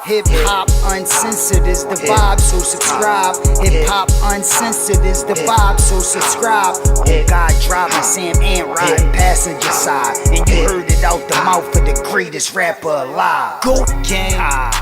Hip hop uncensored is the vibe, so subscribe. Hip hop uncensored is the vibe, so subscribe. On God driving, Sam and riding passenger side, and you heard it out the mouth of the greatest rapper alive. Go gang.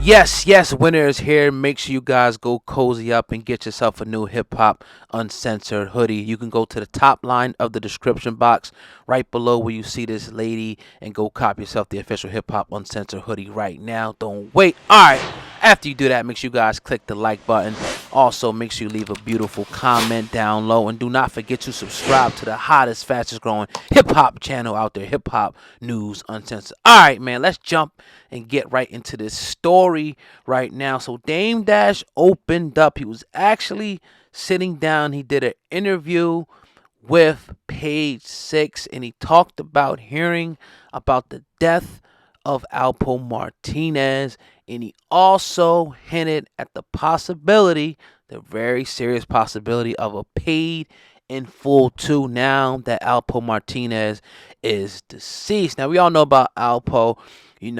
Yes, winter is here. Make sure you guys go cozy up and get yourself a new Hip Hop Uncensored hoodie. You can go to the top line of the description box right below where you see this lady and go cop yourself the official Hip Hop Uncensored hoodie right now. Don't wait. Alright, after you do that, make sure you guys click the like button. Also, make sure you leave a beautiful comment down low. And do not forget to subscribe to the hottest, fastest growing hip-hop channel out there, Hip Hop News Uncensored. Alright, man, let's jump and get right into this story right now. So Dame Dash opened up. He was actually sitting down. He did an interview with Page 6, and he talked about hearing about the death of Alpo Martinez, and he also hinted at the possibility, the very serious possibility, of a paid in full 2 now that Alpo Martinez is deceased. Now we all know about Alpo. He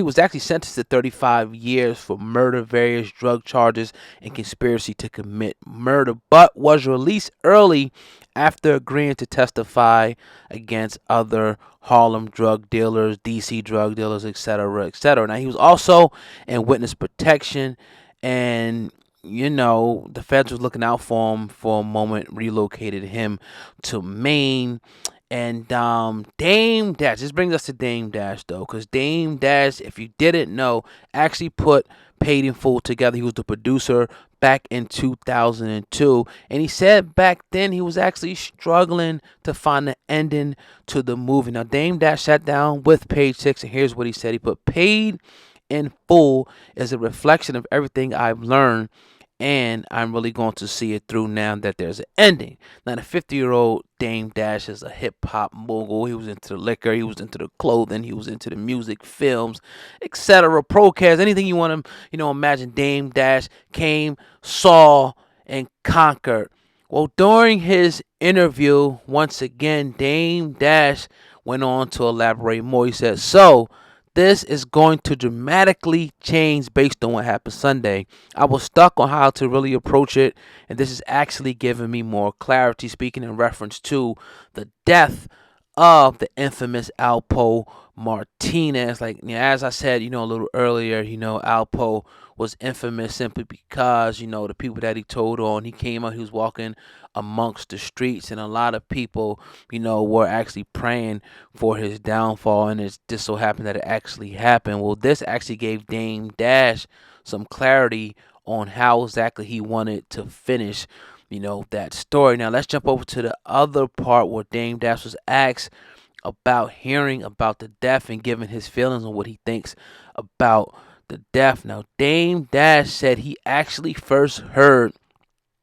was actually sentenced to 35 years for murder, various drug charges, and conspiracy to commit murder, but was released early after agreeing to testify against other Harlem drug dealers, DC drug dealers, etc., etc. Now, he was also in witness protection, and the feds was looking out for him for a moment, relocated him to Maine. And Dame Dash, this brings us to Dame Dash, though, because Dame Dash, if you didn't know, actually put Paid in Full together. He was the producer back in 2002, and he said back then he was actually struggling to find the ending to the movie. Now, Dame Dash sat down with Page 6, and here's what he said. He put, Paid in Full is a reflection of everything I've learned, and I'm really going to see it through now that there's an ending. Now, the 50-year-old Dame Dash is a hip-hop mogul. He was into the liquor, he was into the clothing, he was into the music, films, etc., procast, anything you want to, imagine. Dame Dash came, saw, and conquered. Well, during his interview, once again, Dame Dash went on to elaborate more. He said, this is going to dramatically change based on what happened Sunday. I was stuck on how to really approach it, and this is actually giving me more clarity, speaking in reference to the death of the infamous Alpo Martinez. As I said, a little earlier, Alpo was infamous simply because, the people that he told on, he came out, he was walking amongst the streets, and a lot of people, were actually praying for his downfall, and it just so happened that it actually happened. Well, this actually gave Dame Dash some clarity on how exactly he wanted to finish, that story. Now, let's jump over to the other part where Dame Dash was asked about hearing about the death and giving his feelings on what he thinks about the death. Now, Dame Dash said he actually first heard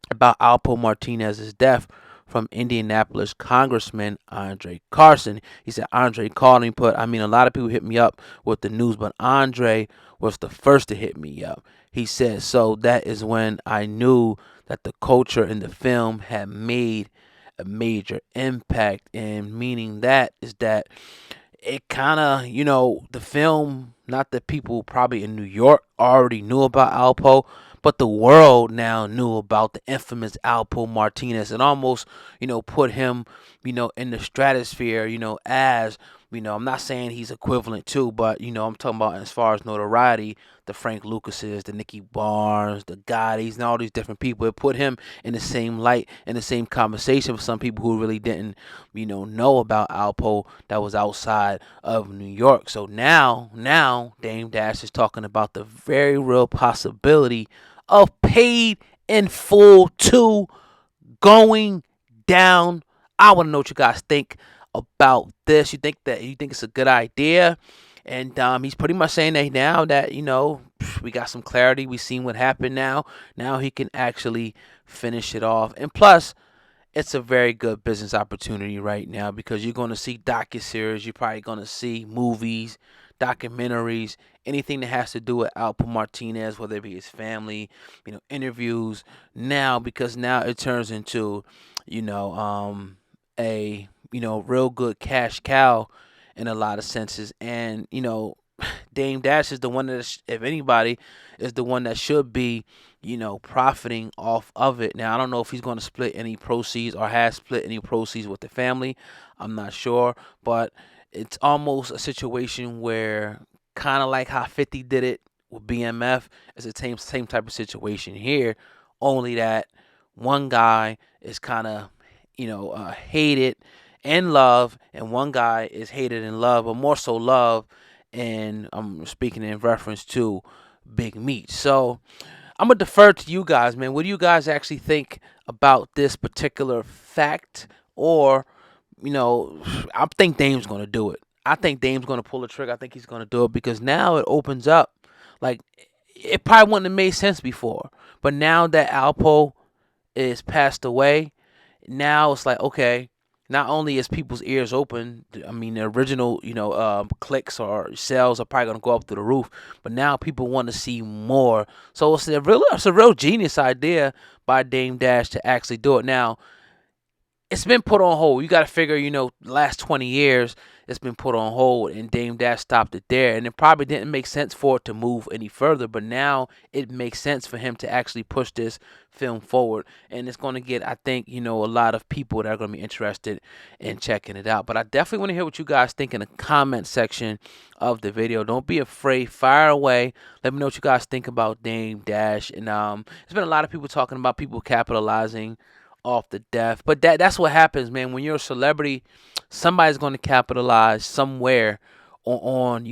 about Alpo Martinez's death from Indianapolis Congressman Andre Carson. He said Andre called him, a lot of people hit me up with the news, but Andre was the first to hit me up. He said, so that is when I knew that the culture in the film had made a major impact, and meaning that is that it kind of, the film, not that people probably in New York already knew about Alpo, but the world now knew about the infamous Alpo Martinez, and almost, put him, in the stratosphere, as, I'm not saying he's equivalent to, but, I'm talking about as far as notoriety, the Frank Lucases, the Nicky Barnes, the Gottis, and all these different people. It put him in the same light, in the same conversation with some people who really didn't, know about Alpo that was outside of New York. So now Dame Dash is talking about the very real possibility of Paid in Full 2 going down. I want to know what you guys think about this. You think it's a good idea? And he's pretty much saying that now that, we got some clarity. We seen what happened now. Now he can actually finish it off. And plus, it's a very good business opportunity right now because you're going to see docuseries. You're probably going to see movies, documentaries, anything that has to do with Alpo Martinez, whether it be his family, interviews now, because now it turns into, a, real good cash cow in a lot of senses. And, Dame Dash is the one that, if anybody, is the one that should be, profiting off of it. Now, I don't know if he's going to split any proceeds or has split any proceeds with the family. I'm not sure, but it's almost a situation where, kind of like how 50 did it with BMF, it's the same type of situation here, only that one guy is kind of, hated and love, and one guy is hated and love, but more so love, and I'm speaking in reference to Big Meat. So I'm gonna defer to you guys, man. What do you guys actually think about this particular fact? Or, I think Dame's gonna do it. I think Dame's gonna pull the trigger. I think he's gonna do it because now it opens up. Like, it probably wouldn't have made sense before, but now that Alpo is passed away, now it's like, okay, not only is people's ears open, I mean, the original, clicks or sales are probably going to go up through the roof, but now people want to see more. So it's a real genius idea by Dame Dash to actually do it. Now, it's been put on hold. You got to figure, the last 20 years, it's been put on hold, and Dame Dash stopped it there. And it probably didn't make sense for it to move any further, but now it makes sense for him to actually push this film forward. And it's going to get, I think, a lot of people that are going to be interested in checking it out. But I definitely want to hear what you guys think in the comment section of the video. Don't be afraid. Fire away. Let me know what you guys think about Dame Dash. And there's been a lot of people talking about people capitalizing off the death, but that's what happens, man. When you're a celebrity, somebody's going to capitalize somewhere on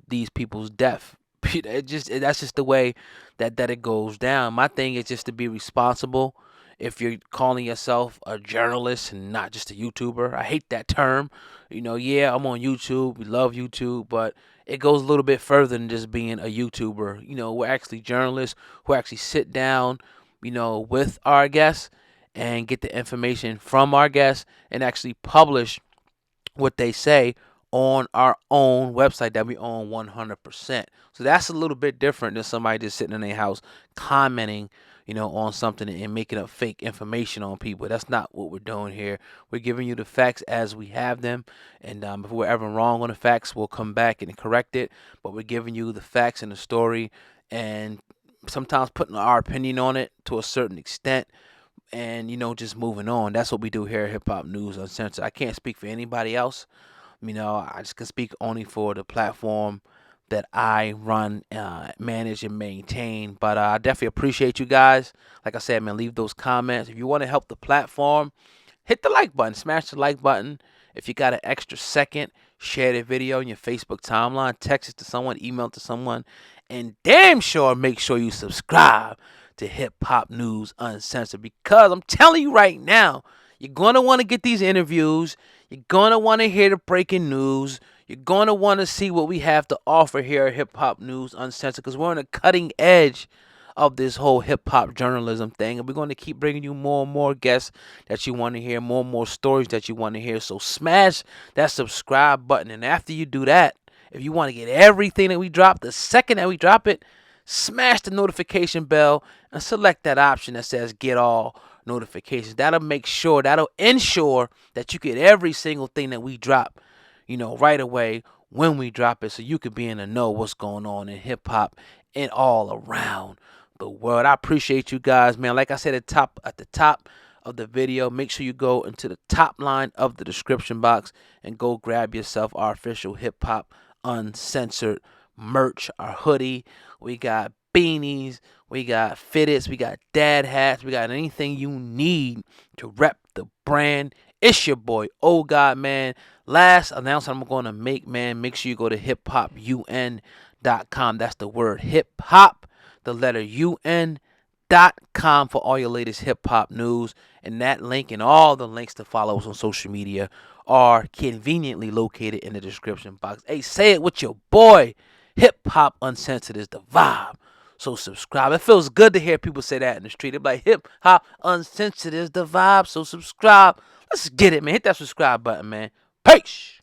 these people's death. That's just the way that it goes down. My thing is just to be responsible. If you're calling yourself a journalist and not just a YouTuber, I hate that term. Yeah, I'm on YouTube. We love YouTube, but it goes a little bit further than just being a YouTuber. We're actually journalists who actually sit down, with our guests and get the information from our guests and actually publish what they say on our own website that we own 100%. So that's a little bit different than somebody just sitting in their house commenting, on something and making up fake information on people. That's not what we're doing here. We're giving you the facts as we have them, and if we're ever wrong on the facts, we'll come back and correct it. But we're giving you the facts and the story, and sometimes putting our opinion on it to a certain extent, and just moving on. That's what we do here at Hip Hop News Uncensored. I can't speak for anybody else. I just can speak only for the platform that I run, manage, and maintain. But I definitely appreciate you guys. Like I said, man, leave those comments. If you want to help the platform, hit the like button. Smash the like button. If you got an extra second, share the video in your Facebook timeline, text it to someone, email it to someone, and damn sure make sure you subscribe to Hip Hop News Uncensored, because I'm telling you right now, you're going to want to get these interviews. You're going to want to hear the breaking news. You're going to want to see what we have to offer here at Hip Hop News Uncensored, because we're on the cutting edge of this whole hip-hop journalism thing, and we're going to keep bringing you more and more guests that you want to hear, more and more stories that you want to hear. So smash that subscribe button, and after you do that, if you want to get everything that we drop the second that we drop it, smash the notification bell and select that option that says get all notifications. That'll ensure that you get every single thing that we drop, right away when we drop it, so you can be in the know what's going on in hip hop and all around the world. I appreciate you guys, man. Like I said at the top of the video, make sure you go into the top line of the description box and go grab yourself our official Hip Hop Uncensored merch, our hoodie. We got beanies, we got fitteds, we got dad hats, we got anything you need to rep the brand. It's your boy, Oh God, man. Last announcement I'm going to make, man, make sure you go to hiphopun.com. That's the word hip hop, the letter UN.com for all your latest hip hop news. And that link and all the links to follow us on social media are conveniently located in the description box. Hey, say it with your boy. Hip Hop Uncensored is the vibe. So subscribe. It feels good to hear people say that in the street. They're like, Hip Hop Uncensored is the vibe. So subscribe. Let's get it, man. Hit that subscribe button, man. Peace.